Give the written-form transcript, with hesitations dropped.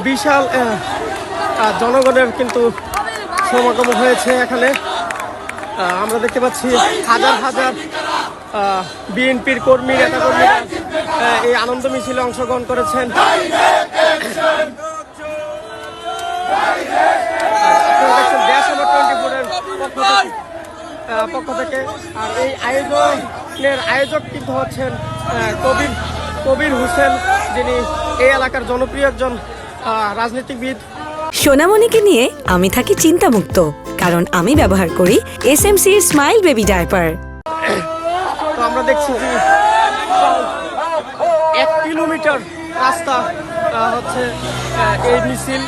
বিশাল জনগণের কিন্তু সমাগম হয়েছে এখানে। আমরা দেখতে পাচ্ছি হাজার হাজার বিএনপির কর্মী নেতাকর্মীরা এই আনন্দ মিছিলে অংশগ্রহণ করেছেন। দেশ আমার 24-এর পক্ষ থেকে। আর এই আয়োজনের আয়োজক কিন্তু হচ্ছেন কবির হোসেন, যিনি এই এলাকার জনপ্রিয় একজন রাজনীতিবিদ। সোনামণিকে নিয়ে আমি থাকি চিন্তামুক্ত, কারণ আমি ব্যবহার করি SMC স্মাইল বেবি ডায়পার। তো আমরা দেখছি যে 1 কিলোমিটার রাস্তা হচ্ছে এই মিছিল।